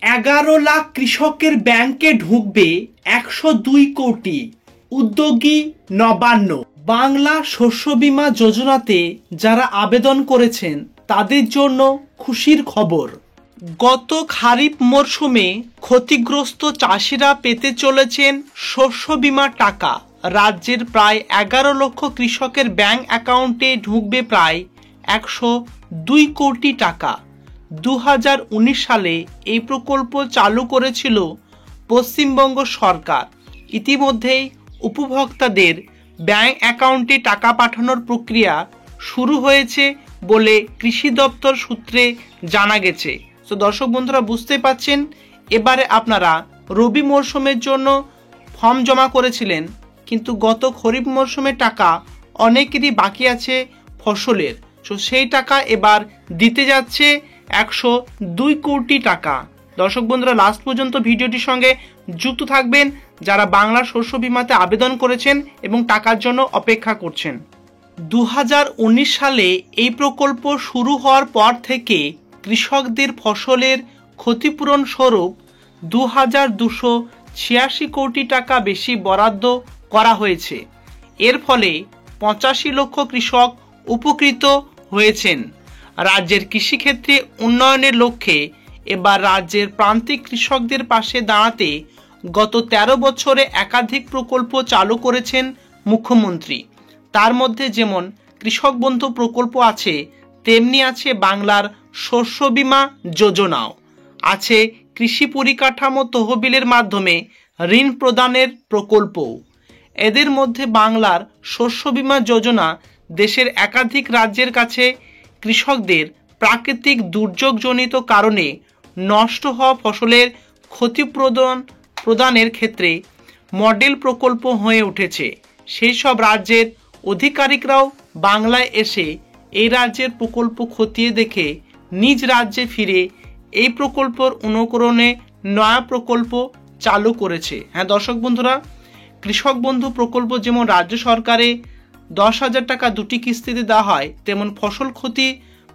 11 লাখ কৃষকের ব্যাংকে ঢুকবে 102 কোটি। উদ্যোগী নবান্ন। বাংলা শস্য বীমা যোজনাতে যারা আবেদন করেছেন তাদের জন্য খুশির খবর। গত খারিফ মরশুমে ক্ষতিগ্রস্ত চাষিরা পেতে চলেছেন শস্য বীমার টাকা। রাজ্যের প্রায় 11 লক্ষ কৃষকের ব্যাংক অ্যাকাউন্টে ঢুকবে প্রায় 102 কোটি টাকা। 2019 সালে এই প্রকল্প চালু করেছিল পশ্চিমবঙ্গ সরকার। ইতিমধ্যেই উপভোক্তাদের ব্যাংক অ্যাকাউন্টে টাকা পাঠানোর প্রক্রিয়া শুরু হয়েছে বলে কৃষি দপ্তর সূত্রে জানা গেছে। তো দর্শক বন্ধুরা বুঝতে পাচ্ছেন, এবারে আপনারা রবি মরশুমের জন্য ফর্ম জমা করেছিলেন, কিন্তু গত খরিফ মরশুমের টাকা অনেকেরই বাকি আছে ফসলের। তো সেই টাকা এবার দিতে যাচ্ছে 102 কোটি টাকা। দর্শক বন্ধুরা লাস্ট পর্যন্ত ভিডিওটির সঙ্গে যুক্ত থাকবেন যারা বাংলা শস্য বীমাতে আবেদন করেছেন এবং টাকার জন্য অপেক্ষা করছেন। 2019 সালে এই প্রকল্প শুরু হওয়ার পর থেকে কৃষকদের ফসলের ক্ষতিপূরণ স্বরূপ 2286 কোটি টাকা বেশি বরাদ্দ করা হয়েছে। এর ফলে 85 লক্ষ কৃষক উপকৃত হয়েছেন। রাজ্যের কৃষিক্ষেত্রে উন্নয়নের লক্ষ্যে এবার রাজ্যের প্রান্তিক কৃষকদের পাশে দাঁড়াতে গত 13 বছরে একাধিক প্রকল্প চালু করেছেন মুখ্যমন্ত্রী। তার মধ্যে যেমন কৃষক বন্ধু প্রকল্প আছে, তেমনি আছে বাংলার শস্য বীমা যোজনাও আছে। কৃষি পরিকাঠামো তহবিলের মাধ্যমে ঋণ প্রদানের প্রকল্পও। এদের মধ্যে বাংলার শস্য বীমা যোজনা দেশের একাধিক রাজ্যের কাছে কৃষকদের প্রাকৃতিক দুর্যোগজনিত কারণে নষ্ট হওয়া ফসলের প্রদানের ক্ষেত্রে মডেল প্রকল্প হয়ে উঠেছে। সেই সব রাজ্যের আধিকারিকরাও বাংলায় এসে এই রাজ্যের প্রকল্প খতিয়ে দেখে নিজ রাজ্যে ফিরে এই প্রকল্পের অনুকরণে নয়া প্রকল্প চালু করেছে। হ্যাঁ দর্শক বন্ধুরা, কৃষক বন্ধু প্রকল্প যেমন রাজ্য সরকারে 10,000 টাকা দুটি কিস্তিতে দেওয়া হয়, তেমন ফসল ক্ষতি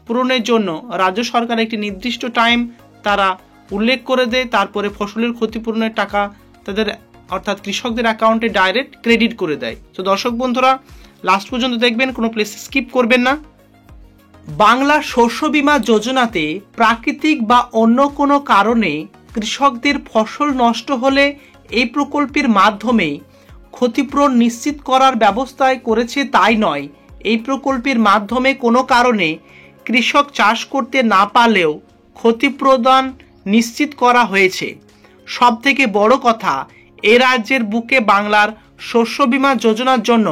পূরণের জন্য রাজ্য সরকার একটি নির্দিষ্ট টাইম তারা উল্লেখ করে দেয়, তারপরে ফসলের ক্ষতিপূরণের টাকা তাদের অর্থাৎ কৃষকদের অ্যাকাউন্টে ডাইরেক্ট ক্রেডিট করে দেয়। তো দর্শক বন্ধুরা লাস্ট পর্যন্ত দেখবেন, কোনো প্লেস স্কিপ করবেন না। বাংলা শস্য বীমা যোজনাতে প্রাকৃতিক বা অন্য কোনো কারণে কৃষকদের ফসল নষ্ট হলে এই প্রকল্পের মাধ্যমে ক্ষতিপূরণ নিশ্চিত করার ব্যবস্থায় করেছে তাই নয়, এই প্রকল্পের মাধ্যমে কোনো কারণে কৃষক চাষ করতে না পারলেও ক্ষতিপ্রদান নিশ্চিত করা হয়েছে। সবথেকে বড় কথা, এ রাজ্যের বুকে বাংলার শস্য বীমা যোজনার জন্য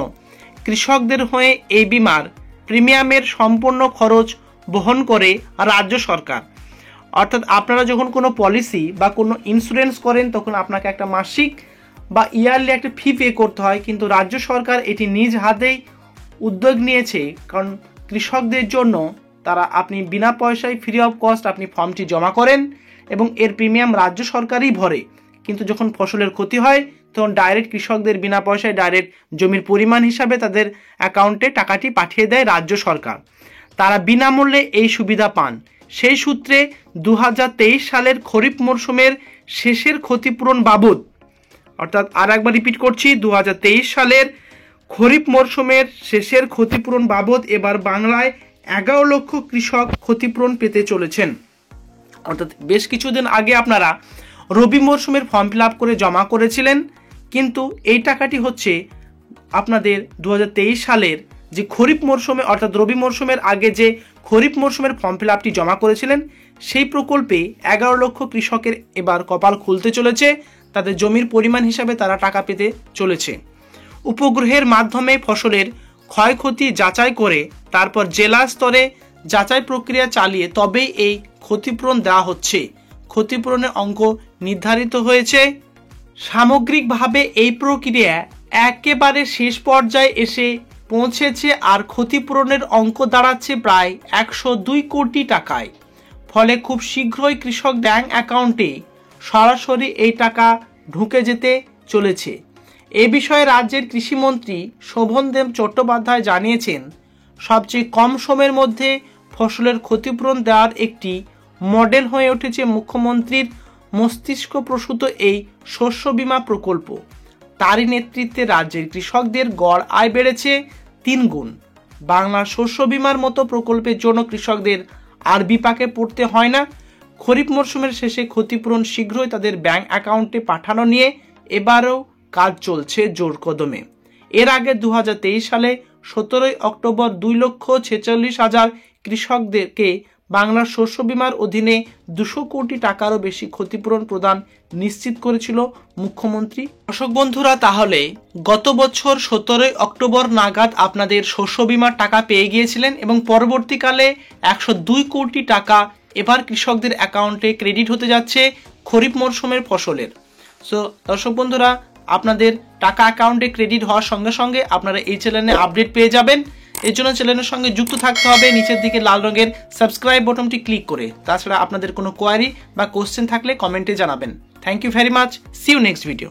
কৃষকদের হয়ে এই বীমার প্রিমিয়ামের সম্পূর্ণ খরচ বহন করে রাজ্য সরকার। অর্থাৎ আপনারা যখন কোনো পলিসি বা কোনো ইন্স্যুরেন্স করেন তখন আপনাকে একটা মাসিক বা ইয়ারলি একটা ফি পে করতে হয়, কিন্তু রাজ্য সরকার এটি নিজ হাতেই উদ্যোগ নিয়েছে। কারণ কৃষকদের জন্য আপনি বিনা পয়সায় ফ্রি অফ কস্ট আপনি ফর্মটি জমা করেন এবং এর প্রিমিয়াম রাজ্য সরকারই ভরে। কিন্তু যখন ফসলের ক্ষতি হয় তখন ডাইরেক্ট কৃষকদের বিনা পয়সায় ডাইরেক্ট জমির পরিমাণ হিসাবে তাদের অ্যাকাউন্টে টাকাটি পাঠিয়ে দেয় রাজ্য সরকার। তারা বিনামূল্যে এই সুবিধা পান। সেই সূত্রে 2023 সালের খরিফ মরশুমের শেষের ক্ষতিপূরণ বাবদ, অর্থাৎ আর একবার রিপিট করছি, 2023 সালের খরিফ মরশুমের শেষের ক্ষতিপূরণ বাবদ এবার বাংলায় 11 লক্ষ কৃষক ক্ষতিপূরণ পেতে চলেছেন। অর্থাৎ বেশ কিছুদিন আগে আপনারা রবি মরশুমের ফর্ম ফিল আপ করে জমা করেছিলেন, কিন্তু এই টাকাটি হচ্ছে আপনাদের 2023 সালের যে খরিফ মরশুমে অর্থাৎ রবি মরশুমের আগে যে খরিফ মরশুমের ফর্ম ফিল আপটি জমা করেছিলেন সেই প্রকল্পে 11 লক্ষ কৃষকের এবার কপাল খুলতে চলেছে। তাদের জমির পরিমাণ হিসাবে তারা টাকা পেতে চলেছে। উপগ্রহের মাধ্যমে ফসলের ক্ষয়ক্ষতি যাচাই করে তারপর জেলা স্তরে যাচাই প্রক্রিয়া চালিয়ে তবেই এই ক্ষতিপূরণ দেওয়া হচ্ছে। ক্ষতিপূরণের অঙ্ক নির্ধারিত হয়েছে। সামগ্রিকভাবে এই প্রক্রিয়া একেবারে শেষ পর্যায়ে এসে পৌঁছেছে আর ক্ষতিপূরণের অঙ্ক দাঁড়াচ্ছে প্রায় 102 কোটি টাকায়। ফলে খুব শীঘ্রই কৃষক ব্যাংক অ্যাকাউন্টে সরাসরি এই টাকা ঢুকে যেতে চলেছে। এ বিষয়ে রাজ্যের কৃষিমন্ত্রী শোভনদেব চট্টোপাধ্যায় জানিয়েছেন, সবচেয়ে কম সময়ের মধ্যে ফসলের ক্ষতিপূরণ দেওয়ার একটি মডেল হয়ে উঠেছে মুখ্যমন্ত্রীর মস্তিষ্ক প্রসূত এই শস্য বীমা প্রকল্প। তারই নেতৃত্বে রাজ্যের কৃষকদের গড় আয় বেড়েছে 3 গুণ। বাংলার শস্য বীমার মতো প্রকল্পের জন্য কৃষকদের আর বিপাকে পড়তে হয় না। খরিফ মরশুমের শেষে ক্ষতিপূরণ শীঘ্রই তাদের ব্যাংক অ্যাকাউন্টে পাঠানো নিয়ে এবারও কাজ চলছে জোর কদমে। এর আগে 2023 সালে 17 অক্টোবর 2,46,000 কৃষকদেরকে বাংলার শস্য বীমার অধীনে 200 কোটি টাকারও বেশি ক্ষতিপূরণ প্রদান নিশ্চিত করেছিল মুখ্যমন্ত্রী। দর্শক বন্ধুরা, তাহলে গত বছর 17 অক্টোবর নাগাদ আপনাদের শস্য বীমার টাকা পেয়ে গিয়েছিলেন এবং পরবর্তীকালে 102 কোটি টাকা এবার কৃষকদের অ্যাকাউন্টে ক্রেডিট হতে যাচ্ছে খরিফ মরশুমের ফসলের। সো দর্শক বন্ধুরা, আপনাদের টাকা অ্যাকাউন্টে ক্রেডিট হওয়ার সঙ্গে সঙ্গে আপনারা এই চ্যানেলে আপডেট পেয়ে যাবেন। এর জন্য চ্যানেলের সঙ্গে যুক্ত থাকতে হবে নিচের দিকে লাল রঙের সাবস্ক্রাইব বাটনটি ক্লিক করে। তাছাড়া আপনাদের কোনো কোয়ারি বা কোশ্চেন থাকলে কমেন্টে জানাবেন। Thank you very much. See you next video.